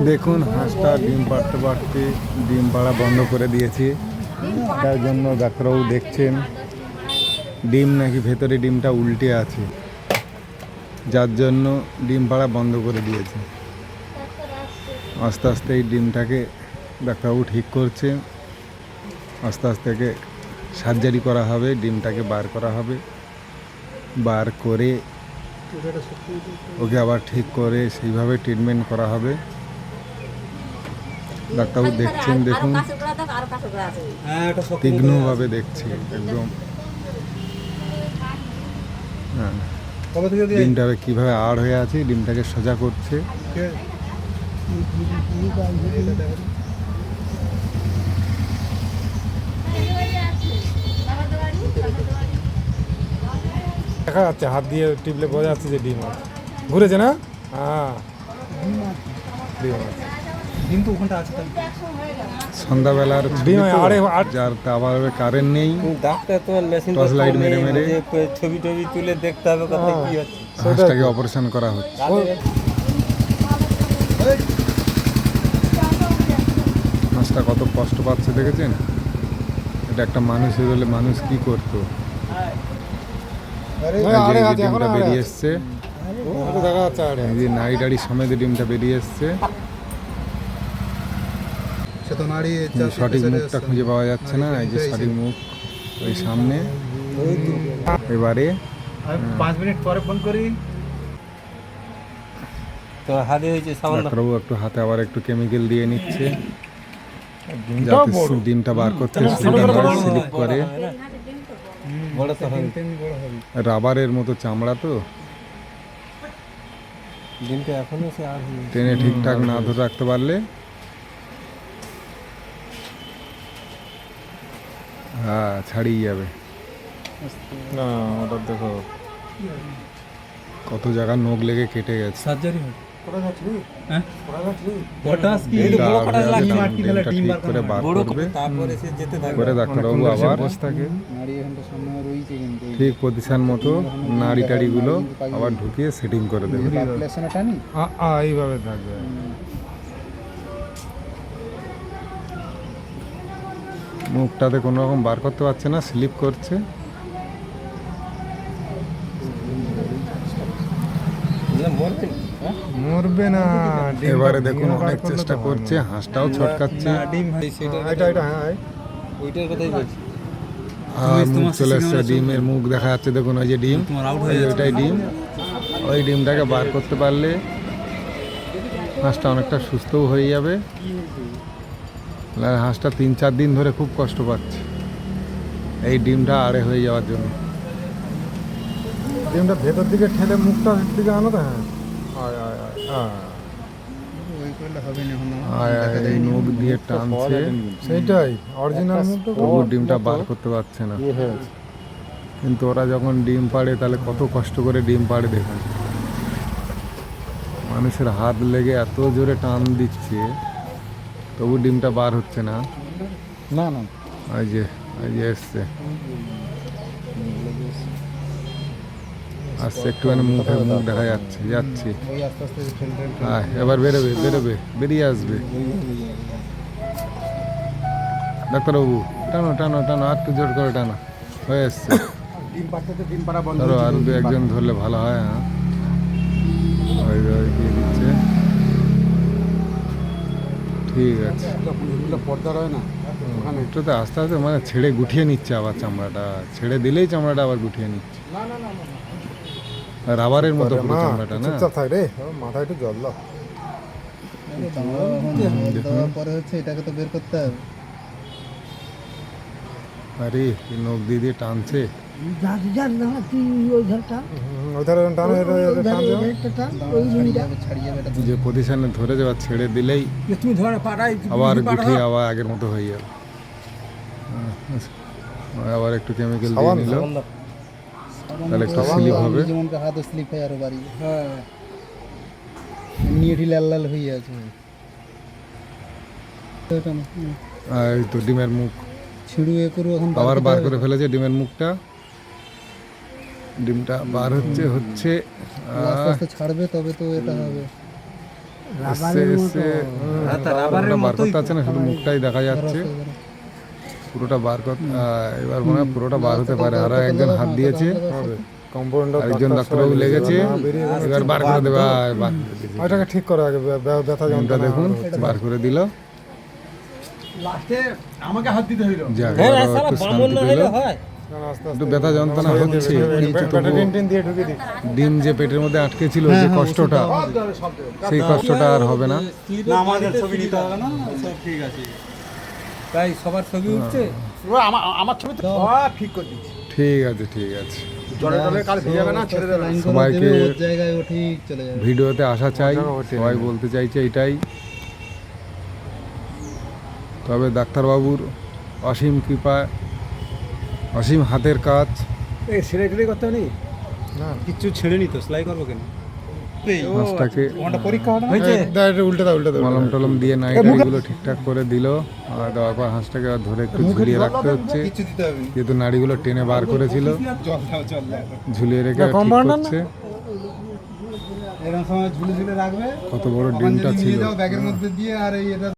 দেখুন হাঁসটা ডিম পাড়তে পারতে ডিম পাড়া বন্ধ করে দিয়েছে। তার জন্য ডাক্তারবাবু দেখছেন ডিম নাকি ভেতরে ডিমটা উল্টে আছে, যার জন্য ডিম পাড়া বন্ধ করে দিয়েছে। আস্তে আস্তে এই ডিমটাকে ডাক্তারবাবু ঠিক করছে। আস্তে আস্তে সার্জারি করা হবে, ডিমটাকে বার করা হবে, বার করে ওকে আবার ঠিক করে সেইভাবে ট্রিটমেন্ট করা হবে। ডাক্তারবাবু দেখছেন, দেখুন তীক্ষ্ণভাবে দেখছে একদম। হ্যাঁ, ডিমটা কিভাবে আড় হয়ে আছে, ডিমটাকে সোজা করছে। দেখা যাচ্ছে হাত দিয়ে টিপলে বোঝা যাচ্ছে যে ডিম আছে, ঘুরেছে না? হ্যাঁ, ডিম তো ওখানটা আছে। সন্ধ্যাবেলার ডিম যার আবার কারেন্ট নেই, ডাক্তার তোমার মেশিন টর্চ লাইট মেরে মেরে ছবি টবি তুলে দেখতে হবে কোথায় কি হচ্ছে। হাঁসটাকে অপারেশন করা হচ্ছে। হাঁসটা কত কষ্ট পাচ্ছে দেখেছেন? এটা একটা মানুষের হলে মানুষ কি করতো? ডিমটা বেরিয়ে এসছে, নাড়ি টাড়ি সমেত ডিমটা বেরিয়ে এসছে। সঠিক মুখটা খুঁজে পাওয়া যাচ্ছে না, এই যে সঠিক মুখ ওই সামনে। এবারে 5 মিনিট পরে ফোন করি। তো হাতে হয়েছে ডাক্তারবাবু একটু হাতে আবার একটু কেমিক্যাল দিয়ে নিচ্ছে, যাতে ডিমটা বার করতে সুবিধা হয়, স্লিপ করে। রাবারের মতো চামড়া তো, টেনে ঠিকঠাক না ধরে রাখতে পারলে হ্যাঁ ছাড়িয়ে যাবে। না ওটা দেখো কত জায়গা নখ লেগে কেটে গেছে। সার্জারি করে ডাক্তারবাবু আবার ঠিক পজিশন মতো নাড়ি টাড়িগুলো আবার ঢুকিয়ে সেটিং করে দেবে। এইভাবে থাকবে। মুখটাতে কোনো রকম বার করতে পারছে না, স্লিপ করছে। মরবে না। এবারে দেখুন অনেক চেষ্টা করছে, হাঁসটাও ছটকাচ্ছে। মুখ চলে এসছে, ডিমের মুখ দেখা যাচ্ছে দেখুন, ওই যে ডিম, ওইটাই ডিম। ওই ডিমটাকে বার করতে পারলে হাঁসটা অনেকটা সুস্থও হয়ে যাবে। হাঁসটা 3-4 দিন ধরে খুব কষ্ট পাচ্ছে এই ডিমটা আড়ে হয়ে যাওয়ার জন্য। ডিমটা ভেতর দিকে ঠেলে মুখটা ভেতর দিকে আনো। এই নখ দিয়ে টানছে, সেইটাই অরিজিনাল মুখটা। ডিমটা বার করতে পারছে না, কিন্তু ওরা যখন ডিম পাড়ে তাহলে কত কষ্ট করে ডিম পাড়ে দেখুন। মানুষের হাত লেগে এত জোরে টান দিচ্ছে, তবু ডিমটা বার হচ্ছে না। না না এই যে এসছে, আস্তে একটুখানি মুখ দেখা যাচ্ছে। হ্যাঁ এবার বেরোবে, বেরিয়ে আসবে। ডাক্তারবাবু টানো টানো টানো, আর একটু জোর করে টানো, হয়ে এসছে। ধরো আর 2-1 জন ধরলে ভালো হয়। হ্যাঁ দিয়ে দিচ্ছে, ঠিক আছে। পর্দা রয় না একটুতে আস্তে আস্তে মানে ছেড়ে গুটিয়ে নিচ্ছে, আবার চামড়াটা ছেড়ে দিলেই চামড়াটা আবার গুটিয়ে নিচ্ছে। রাবারের মতো পুরো চামড়াটা না। মাথায় একটু জল দাও। আরে নখ দিয়ে টানছে, যে পজিশনে ধরে যাওয়া, ছেড়ে দিলেই আবার গুটিয়ে আবার আগের মতো হয়ে যাবে। আবার একটু কেমিক্যাল দিয়ে নিল, তাহলে একটু স্লিপ হবে। হাত স্লিপ হয় আরো বাড়ি। হ্যাঁ নিয়ে লাল লাল হয়ে আছে। এই তো ডিমের মুখ ছিড়ুয়ে করু, এখন আবার বার করে ফেলেছে ডিমের মুখটা। ডিমটা বার হচ্ছে আস্তে আস্তে ছাড়বে, তবে তো এটা হবে। এসে বার করতে আছে না, শুধু মুখটাই দেখা যাচ্ছে, পুরোটা বার করতে এবার মনে হয় পুরোটা বার হতে পারে। আর একজন হাত দিয়েছে, আরেকজন ডাক্তারবাবু লেগেছে, এবার বার করে দেবে। ওইটাকে ঠিক করো আগে, ব্যথা যন্ত্রটা দেখুন বার করে দিল। লাস্টে আমাকে হাত দিতে হইলো। যাক, এবার একটু শান্তি পেল। একটু ব্যথা যন্ত্রণা হচ্ছে, কিন্তু তবুও দিয়ে ঢুকে দিই। ডিম যে পেটের মধ্যে আটকে ছিল, যে কষ্টটা, সেই কষ্টটা আর হবে না। না আমাদের ছবি নিতে হবে না, সব ঠিক আছে। তাই সবার ছবি উঠছে। আমার ছবি তো ঠিক করে দিচ্ছি। ঠিক আছে, ঠিক আছে। জলে টলে কাল ভিজাবে না, ছেড়ে দেবে। সবাইকে ওর জায়গায় ও ঠিক চলে যাবে। ভিডিওতে আসা চাই, সবাই বলতে চাইছে এটাই। তবে ডাক্তারবাবুর অসীম কৃপা, অসীম হাতের কাজ। এই সেলাই টেলাই করতে হবে না, কিচ্ছু ছেড়ে নি তো, সেলাই করবো কেন? হাঁসটাকে পরীক্ষা হয়েছে। উল্টে দাও, উল্টে দাও। মলম টলম দিয়ে নাড়িগুলো ঠিকঠাক করে দিল। আর দেওয়ার পর হাঁসটাকে আর ধরে একটু ঝুলিয়ে রাখতে হচ্ছে, কিছু দিতে হবে না। যেহেতু নাড়িগুলো টেনে বার করেছিল। জল দাও। ঝুলিয়ে রেখে ঠিক করছে। এরকম সময় ঝুলে ঝুলে রাখবে। কত বড় ডিমটা ছিল। ব্যাগের মধ্যে দিয়ে আর এই এটা